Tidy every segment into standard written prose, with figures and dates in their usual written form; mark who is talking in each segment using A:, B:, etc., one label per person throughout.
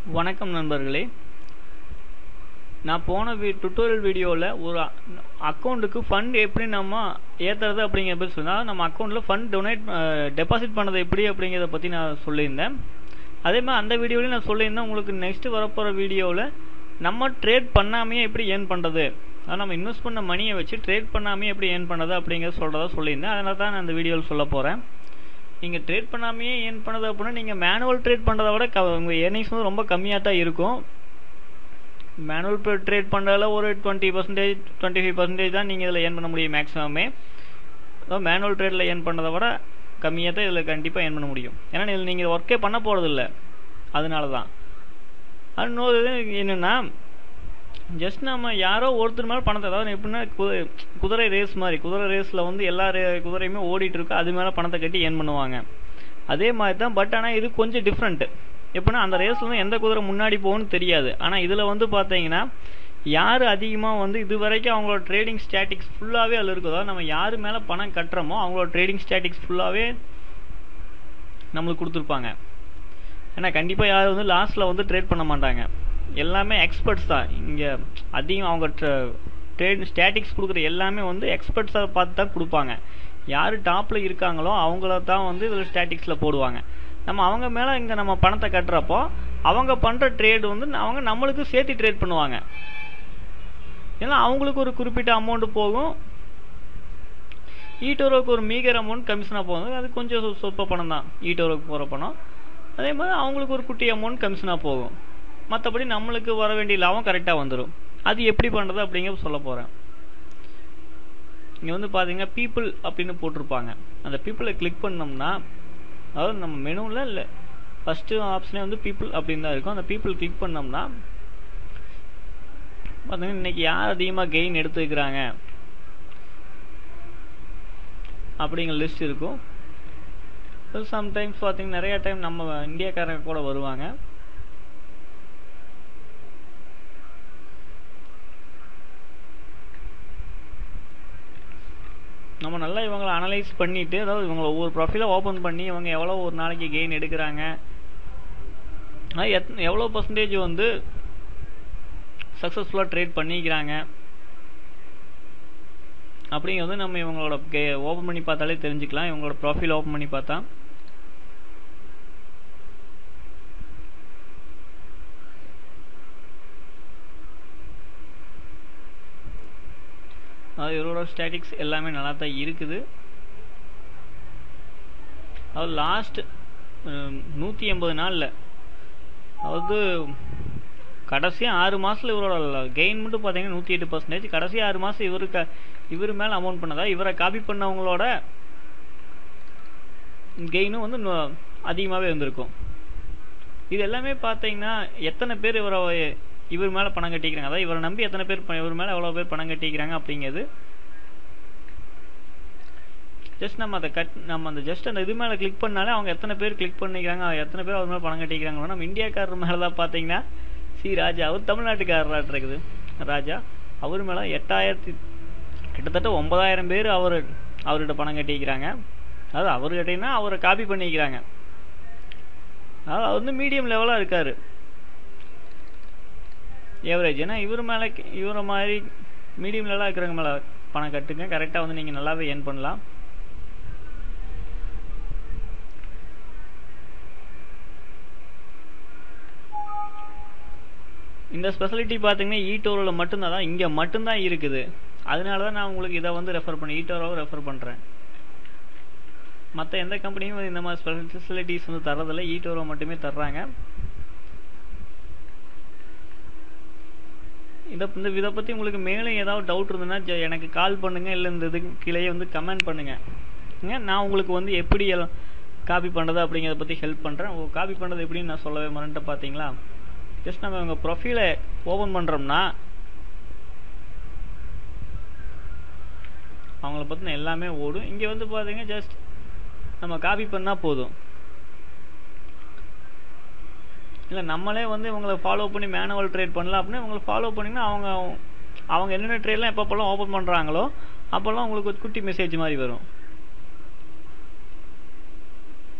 A: வணக்கம் நண்பர்களே, நான் போன டுட்டோரியல் வீடியோவில் ஒரு அக்கௌண்ட்டுக்கு ஃபண்ட் எப்படி நம்ம ஏற்றுறது அப்படிங்கிற பற்றி சொன்னால், நம்ம அக்கௌண்ட்டில் ஃபண்ட் டெபாசிட் பண்ணது எப்படி அப்படிங்கிறத பற்றி நான் சொல்லியிருந்தேன். அதே மாதிரி அந்த வீடியோலையும் நான் சொல்லியிருந்தேன், உங்களுக்கு நெக்ஸ்ட்டு வரப்போகிற வீடியோவில் நம்ம ட்ரேட் பண்ணாமையே எப்படி ஏர்ன் பண்ணுறது, அதாவது நம்ம இன்வெஸ்ட் பண்ண மணியை வச்சு ட்ரேட் பண்ணாமையே எப்படி ஏர்ன் பண்ணுறது அப்படிங்கிறத சொல்லியிருந்தேன். அதனால தான் நான் இந்த வீடியோவில் சொல்ல போகிறேன். நீங்கள் ட்ரேட் பண்ணாமையே ஏர்ன் பண்ணது அப்படின்னா நீங்கள் மேனுவல் ட்ரேட் பண்ணுறத விட உங்கள் ஏர்னிங்ஸ் வந்து ரொம்ப கம்மியாக தான் இருக்கும். மேனுவல் ட்ரேட் பண்ணுறதுல ஒரு 20% 25% தான் நீங்கள் இதில் ஏர்ன் பண்ண முடியும் மேக்ஸிமமே. அதாவது மேனுவல் ட்ரேடில் ஏர்ன் பண்ணுறதை விட கம்மியாக தான் இதில் கண்டிப்பாக ஏர்ன் பண்ண முடியும். ஏன்னா இதில் நீங்கள் ஒர்க்கே பண்ண போகிறதில்ல, அதனால தான். இன்னொரு என்னென்னா, ஜஸ்ட் நம்ம யாரோ ஒருத்தர் மேலே பணத்தை, அதாவது எப்படின்னா குதிரை ரேஸ் மாதிரி, குதிரை ரேஸில் வந்து எல்லா குதிரையுமே ஓடிட்டு இருக்கோ, அது மேலே பணத்தை கட்டி ஏர்ன் பண்ணுவாங்க. அதே மாதிரி தான். பட் ஆனால் இது கொஞ்சம் டிஃப்ரெண்ட்டு. எப்படின்னா அந்த ரேஸில் வந்து எந்த குதிரை முன்னாடி போகும்னு தெரியாது. ஆனால் இதில் வந்து பார்த்தீங்கன்னா யார் அதிகமாக வந்து இது வரைக்கும் அவங்களோட ட்ரேடிங் ஸ்டாட்டிக்ஸ் ஃபுல்லாகவே அதில் இருக்கும். அதாவது நம்ம யார் மேலே பணம் கட்டுறோமோ அவங்களோட ட்ரேடிங் ஸ்டாட்டிக்ஸ் ஃபுல்லாகவே நம்மளுக்கு கொடுத்துருப்பாங்க. ஏன்னா கண்டிப்பாக யாரும் வந்து லாஸ்ட்டில் வந்து ட்ரேட் பண்ண மாட்டாங்க. எல்லாமே எக்ஸ்பர்ட்ஸ் தான். இங்கே அதிகம் அவங்க ட்ரேட் ஸ்டாட்டிக்ஸ் கொடுக்குற எல்லாமே வந்து எக்ஸ்பர்ட்ஸை பார்த்து தான் கொடுப்பாங்க. யார் டாப்பில் இருக்காங்களோ அவங்கள தான் வந்து இதில் ஸ்டாட்டிக்ஸில் போடுவாங்க. நம்ம அவங்க மேலே இங்கே நம்ம பணத்தை கட்டுறப்போ அவங்க பண்ணுற ட்ரேடு வந்து அவங்க நம்மளுக்கு சேர்த்து ட்ரேட் பண்ணுவாங்க. ஏன்னா அவங்களுக்கு ஒரு குறிப்பிட்ட அமௌண்ட்டு போகும், ஈட்டோரோவுக்கு ஒரு மீகர் அமௌண்ட் கமிஷனாக போகும். அது கொஞ்சம் சொற்ப பணம் தான் ஈட்டோரோவுக்கு போகிற பணம். அதே மாதிரி அவங்களுக்கு ஒரு குட்டி அமௌண்ட் கமிஷனாக போகும். மற்றபடி நம்மளுக்கு வர வேண்டிய லாபம் கரெக்டாக வந்துடும். அது எப்படி பண்ணுறது அப்படிங்கிற சொல்ல போகிறேன். இங்கே வந்து பார்த்தீங்கன்னா பீப்புள் அப்படின்னு போட்டிருப்பாங்க. அந்த பீப்புளை கிளிக் பண்ணோம்னா, அதாவது நம்ம மெனுவில் இல்லை, ஃபஸ்ட்டு ஆப்ஷனே வந்து பீப்புள் அப்படின்னு தான் இருக்கும். அந்த பீப்புள் கிளிக் பண்ணோம்னா பார்த்தீங்கன்னா இன்றைக்கி யார் அதிகமாக கெயின் எடுத்துக்கிறாங்க அப்படிங்கிற லிஸ்ட் இருக்கும். சம்டைம்ஸ் பார்த்தீங்கன்னா நிறையா டைம் நம்ம இந்தியாக்காரங்க கூட வருவாங்க. நம்ம நல்லா இவங்களை அனலைஸ் பண்ணிவிட்டு, அதாவது இவங்களை ஒவ்வொரு ப்ரொஃபைலாக ஓப்பன் பண்ணி இவங்க எவ்வளோ ஒரு நாளைக்கு கெயின் எடுக்கிறாங்க, எவ்வளோ பர்சன்டேஜ் வந்து சக்ஸஸ்ஃபுல்லாக ட்ரேட் பண்ணிக்கிறாங்க அப்படிங்கிறது நம்ம இவங்களோட ஓப்பன் பண்ணி பார்த்தாலே தெரிஞ்சுக்கலாம். இவங்களோட ப்ரொஃபைல் ஓப்பன் பண்ணி பார்த்தா அது இவரோட ஸ்டாட்டிக்ஸ் எல்லாமே நல்லா தான் இருக்குது. அதாவது லாஸ்ட் 180 நாளில், அதாவது கடைசி 6 மாதத்தில் இவரோட கெயின் மட்டும் பார்த்தீங்கன்னா 108%. கடைசி 6 மாதம் இவர் மேலே அமௌண்ட் பண்ணதா, இவரை காப்பி பண்ணவங்களோட கெயினும் வந்து அதிகமாகவே இருந்திருக்கும். இது எல்லாமே பார்த்தீங்கன்னா எத்தனை பேர் இவர் மேலே பணம் கட்டிக்கிறாங்க, அதாவது இவரை நம்பி எத்தனை பேர் இவர் மேலே எவ்வளோ பேர் பணம் கட்டிக்கிறாங்க அப்படிங்கிறது ஜஸ்ட் நம்ம அந்த ஜஸ்ட் அந்த இது மேலே கிளிக் பண்ணாலே அவங்க எத்தனை பேர் கிளிக் பண்ணிக்கிறாங்க, எத்தனை பேர் அவர் மேலே பணம் கட்டிக்கிறாங்க. நம்ம இந்தியாக்காரர் மேலே தான் பார்த்தீங்கன்னா ராஜா, அவர் தமிழ்நாட்டுக்காரராக இருக்குது. ராஜா அவர் மேலே கிட்டத்தட்ட 9000 பேர் அவர்கிட்ட பணம் கட்டிக்கிறாங்க. அதாவது அவர் கட்டிங்கன்னா அவரை காப்பி பண்ணிக்கிறாங்க. அதாவது அவர் வந்து மீடியம் லெவலாக இருக்கார், ஏவரேஜ். ஏன்னா இவரை மாதிரி மீடியம் லெவலாக இருக்கிறவங்க மேலே பணம் கட்டுங்க, கரெக்டாக வந்து நீங்கள் நல்லாவே ஏர்ன் பண்ணலாம். இந்த ஸ்பெஷாலிட்டி பார்த்தீங்கன்னா ஈட்டோரோவில் மட்டும்தான், இங்கே மட்டும்தான் இருக்குது. அதனால தான் நான் உங்களுக்கு இதை வந்து ஈட்டோரோவை ரெஃபர் பண்ணுறேன். மற்ற எந்த கம்பெனியும் இந்த மாதிரி ஸ்பெஷலிட்டிஸ் வந்து தர்றதில்லை, ஈட்டோரோ மட்டுமே தர்றாங்க. இதை பற்றி உங்களுக்கு மேலும் ஏதாவது டவுட் இருந்ததுன்னா எனக்கு கால் பண்ணுங்கள், இல்லை இந்த இதுக்கு கீழே வந்து கமெண்ட் பண்ணுங்கள். நான் உங்களுக்கு வந்து எப்படி காப்பி பண்ணுறது அப்படிங்கிறத பற்றி ஹெல்ப் பண்ணுறேன். காப்பி பண்ணுறது எப்படின்னு நான் சொல்லவே மறந்துட்டு பார்த்தீங்களா. ஜஸ்ட் நம்ம இவங்க ப்ரொஃபைலை ஓப்பன் பண்ணுறோம்னா அவங்கள பற்றின எல்லாமே ஓடும். இங்கே வந்து பார்த்தீங்கன்னா ஜஸ்ட் நம்ம காப்பி பண்ணால் போதும். இல்லை நம்மளே வந்து இவங்களை ஃபாலோ பண்ணி மேனுவல் ட்ரேட் பண்ணலாம் அப்படின்னா இவங்களை ஃபாலோ பண்ணிங்கன்னா அவங்க என்னென்ன ட்ரேட்லாம் எப்பப்போல்லாம் ஓப்பன் பண்ணுறாங்களோ அப்போல்லாம் உங்களுக்கு ஒரு குட்டி மெசேஜ் மாதிரி வரும்.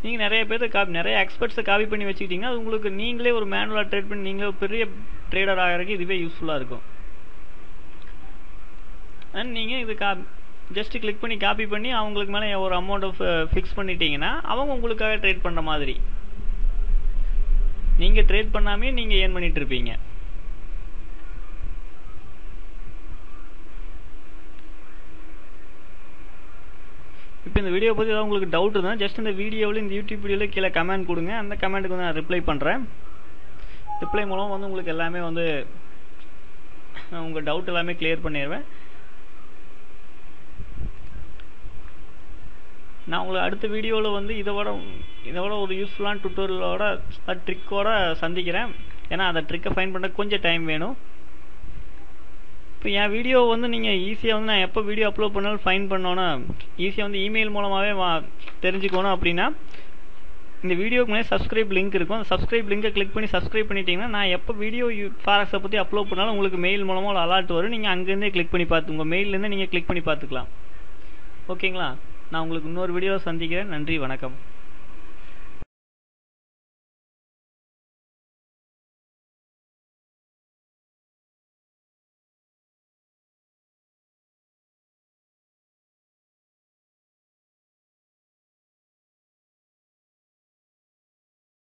A: நீங்கள் நிறைய எக்ஸ்பர்ட்ஸை காப்பி பண்ணி வச்சுக்கிட்டிங்கன்னா அது உங்களுக்கு நீங்களே ஒரு மேனுவலாக ட்ரேட் பண்ணி நீங்களே ஒரு பெரிய ட்ரேடர் ஆகிறதுக்கு இதுவே யூஸ்ஃபுல்லாக இருக்கும். அண்ட் நீங்கள் இது ஜஸ்ட் கிளிக் பண்ணி காப்பி பண்ணி அவங்களுக்கு மேலே ஒரு அமௌண்ட்டை ஃபிக்ஸ் பண்ணிட்டீங்கன்னா அவங்க உங்களுக்காக ட்ரேட் பண்ணுற மாதிரி நீங்கள் ட்ரேட் பண்ணாமே நீங்கள் ஏர்ன் பண்ணிட்டு இருப்பீங்க. இப்போ இந்த வீடியோ பற்றி ஏதாவது உங்களுக்கு டவுட் இருந்தால் ஜஸ்ட் இந்த வீடியோவில் இந்த யூடியூப் வீடியோவில் கீழே கமெண்ட் கொடுங்க. அந்த கமெண்ட்டுக்கு வந்து நான் ரிப்ளை பண்ணுறேன். ரிப்ளை மூலம் வந்து உங்களுக்கு எல்லாமே வந்து உங்கள் டவுட் எல்லாமே கிளியர் பண்ணிடுவேன். நான் உங்களை அடுத்த வீடியோவில் வந்து இதை விட ஒரு யூஸ்ஃபுல்லான டுட்டோரியலோட ட்ரிக்கோட சந்திக்கிறேன். ஏன்னா அந்த ட்ரிக்கை ஃபைண்ட் பண்ண கொஞ்சம் டைம் வேணும். இப்போ என் வீடியோ வந்து நீங்கள் ஈஸியாக வந்து நான் எப்போ வீடியோ அப்லோட் பண்ணாலும் ஃபைண்ட் பண்ணோன்னா ஈஸியாக வந்து இமெயில் மூலமாகவே தெரிஞ்சுக்கணும் அப்படின்னா இந்த வீடியோக்கு மேலே சப்ஸ்கிரைப் லிங்க் இருக்கும். அந்த சப்ஸ்கிரைப் லிங்கை கிளிக் பண்ணி சப்ஸ்கிரைப் பண்ணிட்டீங்கன்னா நான் எப்போ வீடியோ ஃபாரெக்ஸை பற்றி அப்லோட் பண்ணாலும் உங்களுக்கு மெயில் மூலமாக ஒரு அலர்ட் வரும். நீங்கள் அங்கேருந்தே கிளிக் பண்ணி உங்கள் மெயிலேருந்தே நீங்கள் கிளிக் பண்ணி பார்த்துக்கலாம். ஓகேங்களா? நான் உங்களுக்கு இன்னொரு வீடியோவை சந்திக்கிறேன். நன்றி, வணக்கம்.